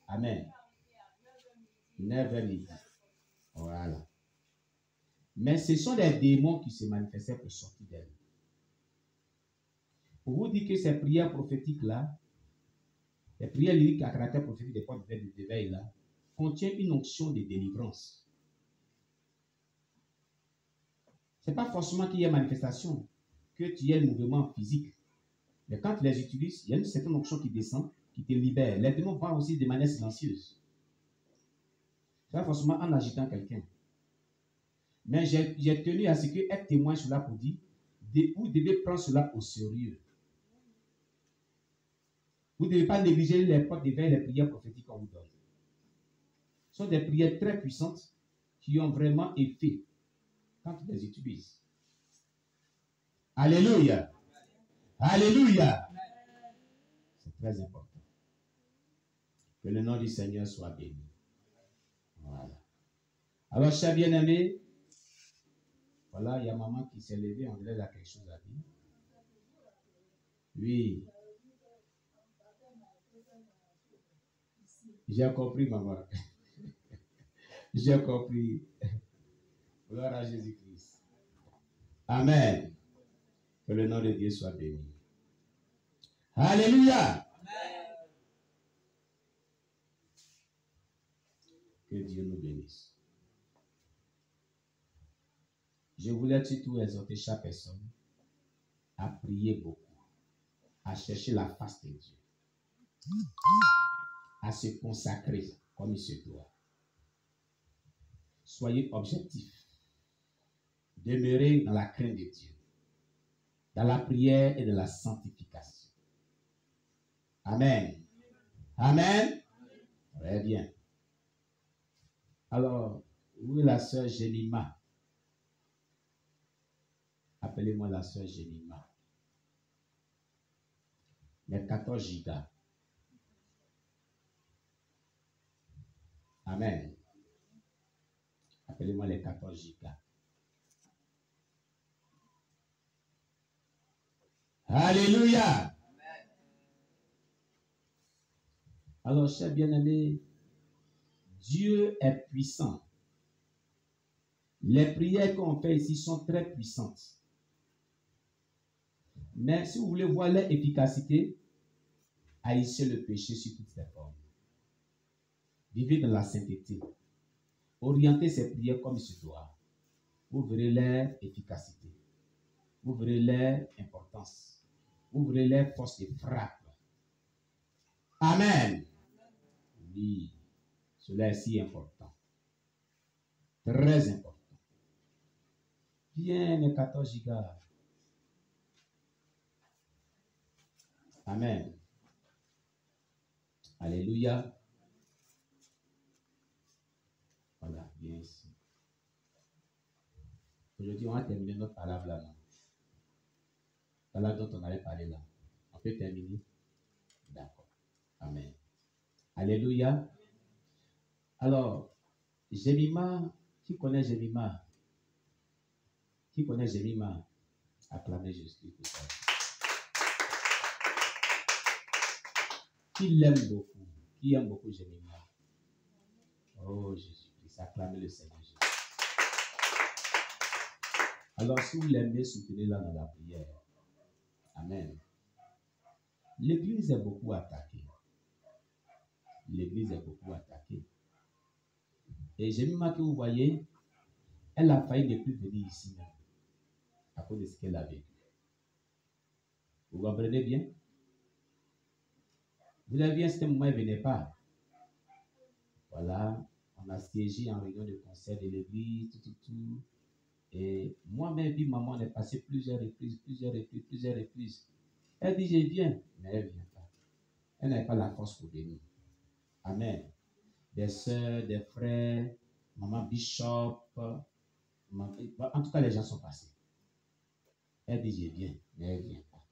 Amen. 9h midi. Voilà. Mais ce sont des démons qui se manifestaient pour sortir d'elle. Pour vous dire que ces prières prophétiques-là, les prières lyriques à caractère prophétique des portes d'éveil-là, contiennent une onction de délivrance. Ce n'est pas forcément qu'il y ait manifestation, que tu aies le mouvement physique. Mais quand tu les utilises, il y a une certaine onction qui descend, qui te libère. Les démons parlent aussi de manière silencieuse. Ce n'est pas forcément en agitant quelqu'un. Mais j'ai tenu à ce que être témoin cela pour dire, vous devez prendre cela au sérieux. Vous ne devez pas négliger les portes d'éveil, les prières prophétiques qu'on vous donne. Ce sont des prières très puissantes qui ont vraiment effet quand tu les utilises. Alléluia. Alléluia. C'est très important. Que le nom du Seigneur soit béni. Voilà. Alors, chers bien-aimés, voilà, il y a maman qui s'est levée, on dirait qu'il y a quelque chose à dire. Oui. J'ai compris, maman. J'ai compris. Gloire à Jésus-Christ. Amen. Que le nom de Dieu soit béni. Alléluia. Que Dieu nous bénisse. Je voulais surtout exhorter chaque personne à prier beaucoup, à chercher la face de Dieu, à se consacrer comme il se doit. Soyez objectifs. Demeurez dans la crainte de Dieu, dans la prière et dans la sanctification. Amen. Amen. Très bien. Alors, où est la sœur Jemima? Appelez-moi la sœur Jemima. Les 14 gigas. Amen. Appelez-moi les 14 gigas. Alléluia. Alors, chers bien-aimés, Dieu est puissant. Les prières qu'on fait ici sont très puissantes. Mais si vous voulez voir leur efficacité, haïssez le péché sous toutes ses formes. Vivez dans la sainteté. Orientez ces prières comme il se doit. Vous verrez leur efficacité. Vous verrez leur importance. Vous verrez leur force de frappe. Amen. Oui, cela est si important. Très important. Bien, les 14 gigas. Amen. Alléluia. Voilà, bien ici. Aujourd'hui, on va terminer notre parole là. Voilà dont on avait parlé là. On peut terminer? D'accord. Amen. Alléluia. Alors, Jemima, qui connaît Jemima? Qui connaît Jemima? Acclamez Jésus pour ça. Qui l'aime beaucoup? Qui aime beaucoup Jemima? Oh Jésus-Christ, acclamez le Seigneur Jésus. Alors, si vous l'aimez, soutenez-la dans la prière. Amen. L'église est beaucoup attaquée. L'église est beaucoup attaquée. Et Jemima que vous voyez, elle a failli ne plus venir ici même, à cause de ce qu'elle a vécu. Vous comprenez bien? Vous avez vu, à ce moment, elle ne venait pas. Voilà, on a siégé en réunion de conseil de l'église, tout. Et moi-même, puis maman, on est passé plusieurs reprises. Elle dit, je viens, mais elle ne vient pas. Elle n'avait pas la force pour venir. Amen. Des soeurs, des frères, maman Bishop, en tout cas, les gens sont passés. Elle dit, je viens, mais elle ne vient pas.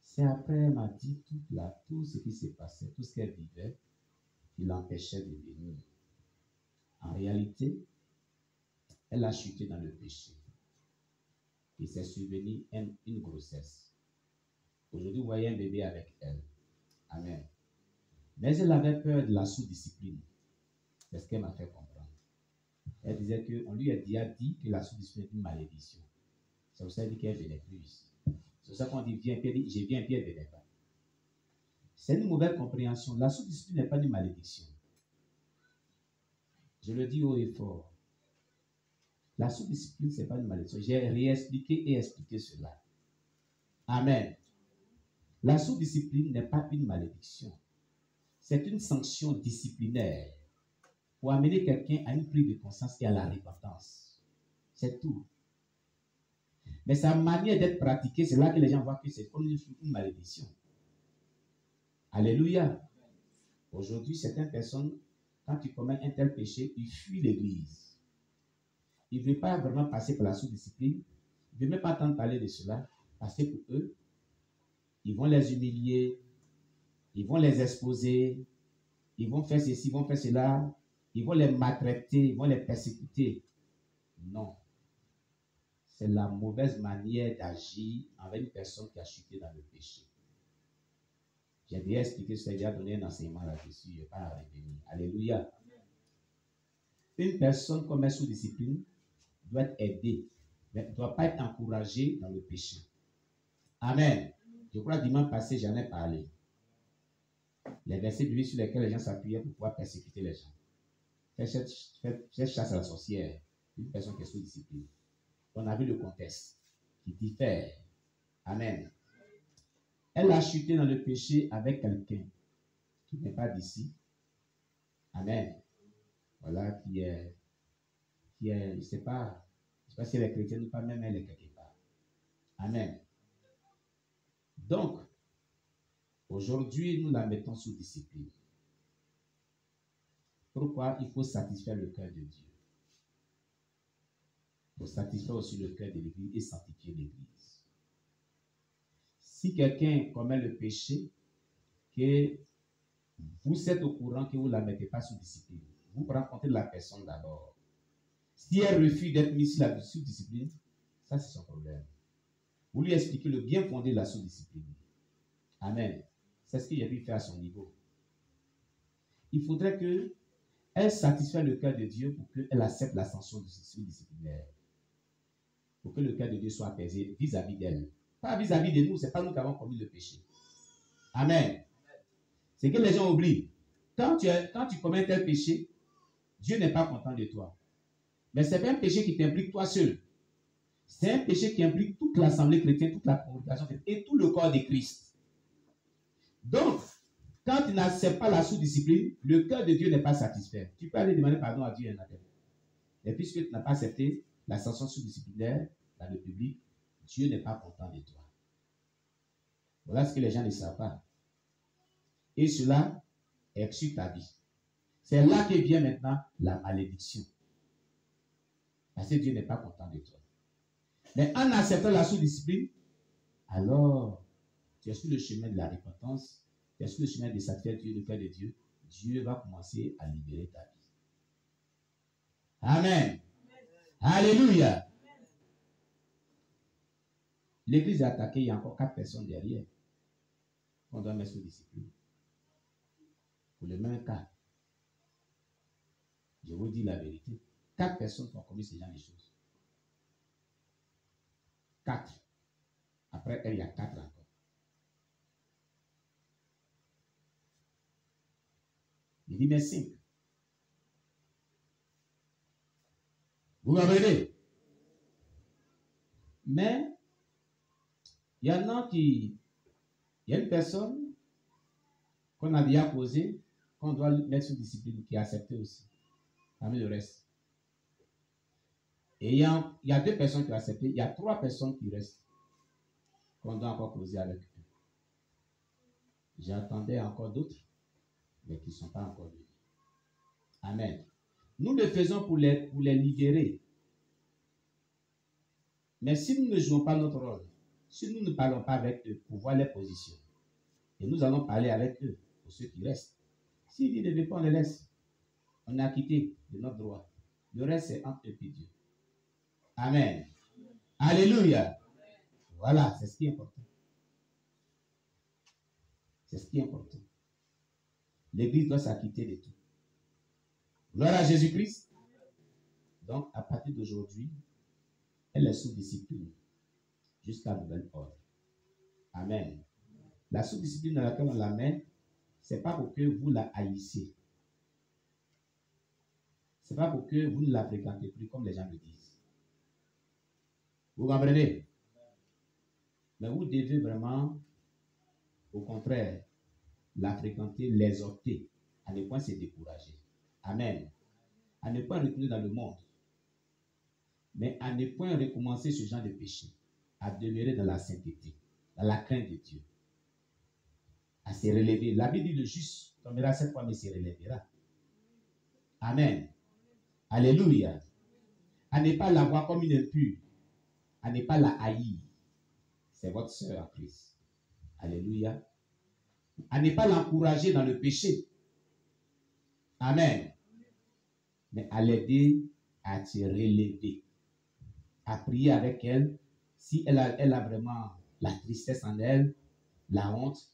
C'est après, elle m'a dit tout ce qui s'est passé, tout ce qu'elle vivait, qui l'empêchait de venir. En réalité, elle a chuté dans le péché. Il s'est survenu une grossesse. Aujourd'hui, vous voyez un bébé avec elle. Amen. Mais elle avait peur de la sous-discipline. C'est ce qu'elle m'a fait comprendre. Elle disait qu'on lui a dit que la sous-discipline est une malédiction. C'est pour ça qu'elle dit qu'elle ne venait plus ici. C'est pour ça qu'on dit viens, puis elle dit je viens, puis elle ne venait pas. C'est une mauvaise compréhension. La sous-discipline n'est pas une malédiction. Je le dis haut et fort. La sous-discipline, ce n'est pas une malédiction. J'ai réexpliqué et expliqué cela. Amen. La sous-discipline n'est pas une malédiction. C'est une sanction disciplinaire pour amener quelqu'un à une prise de conscience et à la repentance. C'est tout. Mais sa manière d'être pratiquée, c'est là que les gens voient que c'est comme une malédiction. Alléluia. Aujourd'hui, certaines personnes, quand ils commettent un tel péché, ils fuient l'église. Ils ne veulent pas vraiment passer par la sous-discipline. Ils ne veulent même pas entendre parler de cela. Parce que pour eux, ils vont les humilier, ils vont les exposer, ils vont faire ceci, ils vont faire cela, ils vont les maltraiter, ils vont les persécuter. Non. C'est la mauvaise manière d'agir envers une personne qui a chuté dans le péché. J'ai déjà expliqué ça, j'ai déjà donné un enseignement là-dessus, je ne vais pas revenir. Alléluia. Une personne comme elle sous discipline doit être aidée, mais ne doit pas être encouragée dans le péché. Amen. Je crois que dimanche passé, j'en ai parlé. Les versets bibliques sur lesquels les gens s'appuyaient pour pouvoir persécuter les gens. Faire chasse à la sorcière, une personne qui est sous discipline. On a vu le contexte qui diffère. Amen. Elle a chuté dans le péché avec quelqu'un qui n'est pas d'ici. Amen. Voilà, qui est, je ne sais pas si elle est chrétienne ou pas, même elle est quelque part. Amen. Donc, aujourd'hui, nous la mettons sous discipline. Pourquoi? Il faut satisfaire le cœur de Dieu. Il faut satisfaire aussi le cœur de l'Église et sanctifier l'Église. Si quelqu'un commet le péché, que vous êtes au courant que vous ne la mettez pas sous discipline, vous rencontrez la personne d'abord. Si elle refuse d'être mise sous discipline, ça c'est son problème. Vous lui expliquez le bien fondé de la sous-discipline. Amen. C'est ce que j'ai pu faire à son niveau. Il faudrait qu'elle satisfasse le cœur de Dieu pour qu'elle accepte la sanction sous-disciplinaire. Pour que le cœur de Dieu soit apaisé vis-à-vis d'elle. Pas vis-à-vis de nous, ce n'est pas nous qui avons commis le péché. Amen. C'est que les gens oublient. Quand tu commets tel péché, Dieu n'est pas content de toi. Mais ce n'est pas un péché qui t'implique toi seul. C'est un péché qui implique toute l'assemblée chrétienne, toute la congrégation chrétienne et tout le corps de Christ. Donc, quand tu n'acceptes pas la sous-discipline, le cœur de Dieu n'est pas satisfait. Tu peux aller demander pardon à Dieu et à Dieu. Et puisque tu n'as pas accepté la sanction sous-disciplinaire dans le public, Dieu n'est pas content de toi. Voilà ce que les gens ne savent pas. Et cela est sur ta vie. C'est là que vient maintenant la malédiction. Parce que Dieu n'est pas content de toi. Mais en acceptant la sous-discipline, alors tu es sur le chemin de la repentance, tu es sur le chemin de satisfaire Dieu, le cœur de Dieu. Dieu va commencer à libérer ta vie. Amen. Alléluia. L'église est attaquée, il y a encore 4 personnes derrière qu'on doit mettre sous discipline. Pour le même cas, je vous dis la vérité, 4 personnes qui ont commis ce genre de choses. 4. Après elle, il y a 4 encore. Il dit, mais 5. Vous m'avez. Mais, il y en a qui... Il y a une personne qu'on a déjà posée, qu'on doit mettre sous discipline, qui a accepté aussi, parmi le reste. Et il y a 2 personnes qui ont accepté, il y a 3 personnes qui restent, qu'on doit encore poser avec eux. J'attendais encore d'autres, mais qui ne sont pas encore venus. Amen. Nous le faisons pour les libérer. Mais si nous ne jouons pas notre rôle, si nous ne parlons pas avec eux pour voir les positions, et nous allons parler avec eux, pour ceux qui restent. S'ils disent ne veulent pas, on les laisse. On est acquitté de notre droit. Le reste, c'est entre eux et Dieu. Amen. Alléluia. Voilà, c'est ce qui est important. C'est ce qui est important. L'Église doit s'acquitter de tout. Gloire à Jésus-Christ. Donc, à partir d'aujourd'hui, elle est sous discipline jusqu'à nouvel ordre. Amen. La sous-discipline dans laquelle on la met, ce n'est pas pour que vous la haïssiez. Ce n'est pas pour que vous ne la fréquentez plus, comme les gens le disent. Vous comprenez? Mais vous devez vraiment, au contraire, la fréquenter, l'exhorter, à ne point se décourager. Amen. À ne pas retourner dans le monde, mais à ne point recommencer ce genre de péché, à demeurer dans la sainteté, dans la crainte de Dieu, à se relever. La Bible dit le juste tombera 7 fois, mais se relèvera. Amen. Alléluia. À ne pas la voir comme une impure, à ne pas la haïr. C'est votre sœur en Christ. Alléluia. À ne pas l'encourager dans le péché. Amen. Mais à l'aider à se relever. À prier avec elle. Si elle a vraiment la tristesse en elle, la honte,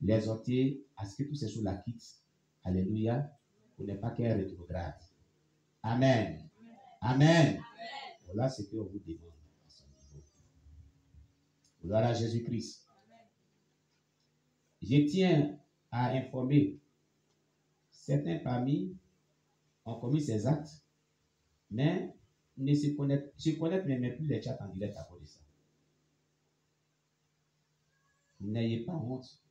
l'exhorter à ce que toutes ces choses la quittent. Alléluia. Pour ne pas qu'elle rétrograde. Amen. Amen. Voilà ce qu'on vous demande à son niveau. Gloire à Jésus-Christ. Je tiens à informer, certains parmi ont commis ces actes, mais ne se connaissent même plus les chats en direct à cause de ça. N'ayez pas honte,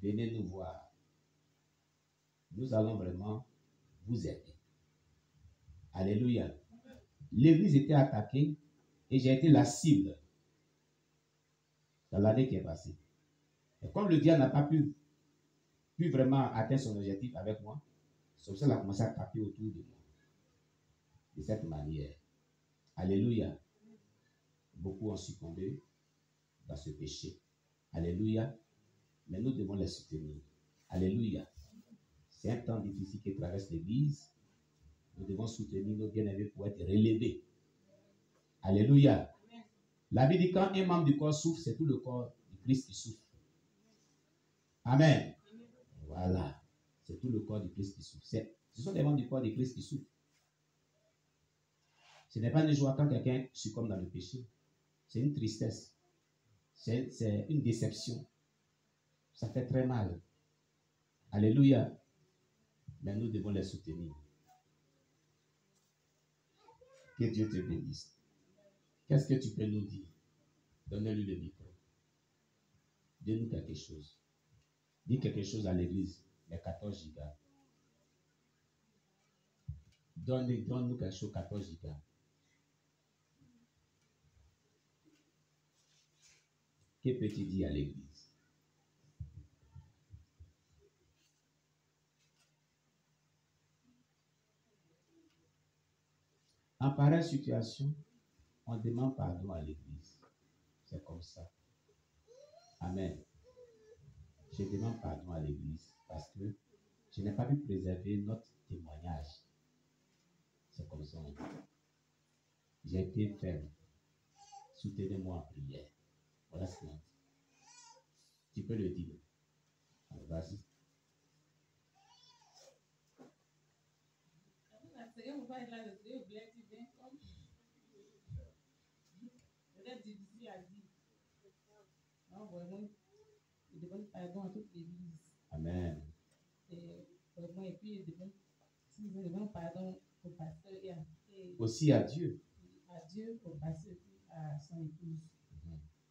venez nous voir. Nous allons vraiment vous aider. Alléluia. L'église était attaquée et j'ai été la cible dans l'année qui est passée. Et comme le diable n'a pas pu vraiment atteindre son objectif avec moi, c'est pour ça qu'il a commencé à taper autour de moi. De cette manière. Alléluia. Beaucoup ont succombé dans ce péché. Alléluia. Mais nous devons les soutenir. Alléluia. C'est un temps difficile qui traverse l'Église. Nous devons soutenir nos bien-aimés pour être relevés. Alléluia. La Bible dit quand un membre du corps souffre, c'est tout le corps du Christ qui souffre. Amen. Voilà. C'est tout le corps du Christ qui souffre. Ce sont des membres du corps du Christ qui souffrent. Ce n'est pas une joie quand quelqu'un succombe dans le péché. C'est une tristesse. C'est une déception. Ça fait très mal. Alléluia. Mais nous devons les soutenir. Que Dieu te bénisse. Qu'est-ce que tu peux nous dire? Donne-lui le micro. Dis-nous quelque chose. Dis quelque chose à l'église. Les 14 gigas. Donne-nous quelque chose, 14 gigas. Que peux-tu dire à l'église? En pareille situation, on demande pardon à l'église. C'est comme ça. Amen. Je demande pardon à l'église parce que je n'ai pas pu préserver notre témoignage. C'est comme ça. J'ai été faible. Soutenez-moi en prière. Voilà ce qu'on dit. Tu peux le dire. Alors, vas-y. Je demande pardon à toute l'église. Amen. Et puis je demande pardon au pasteur et Aussi à Dieu. À Dieu, au pasteur et à son épouse.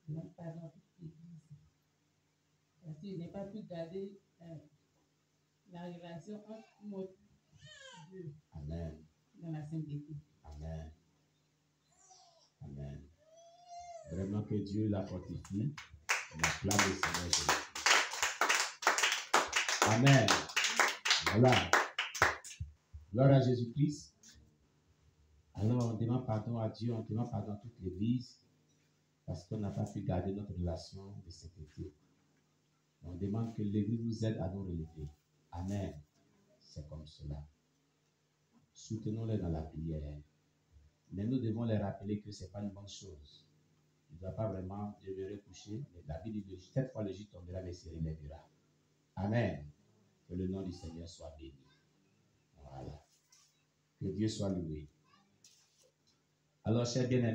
Je demande pardon à toute l'église. Parce qu'il n'est pas pu garder la relation entre notre Dieu. Amen. Dans la sainteté. Amen. Amen. Vraiment que Dieu la fortifie. On acclame le Seigneur Jésus. Amen. Voilà. Gloire à Jésus-Christ. Alors, on demande pardon à Dieu, on demande pardon à toute l'Église parce qu'on n'a pas pu garder notre relation de sainteté. On demande que l'Église nous aide à nous relever. Amen. C'est comme cela. Soutenons-les dans la prière. Mais nous devons les rappeler que ce n'est pas une bonne chose. Il ne doit pas vraiment demeurer couché. Mais la Bible dit que cette fois le juste tombera, mais se relèvera. Amen. Que le nom du Seigneur soit béni. Voilà. Que Dieu soit loué. Alors, chers bien-aimés,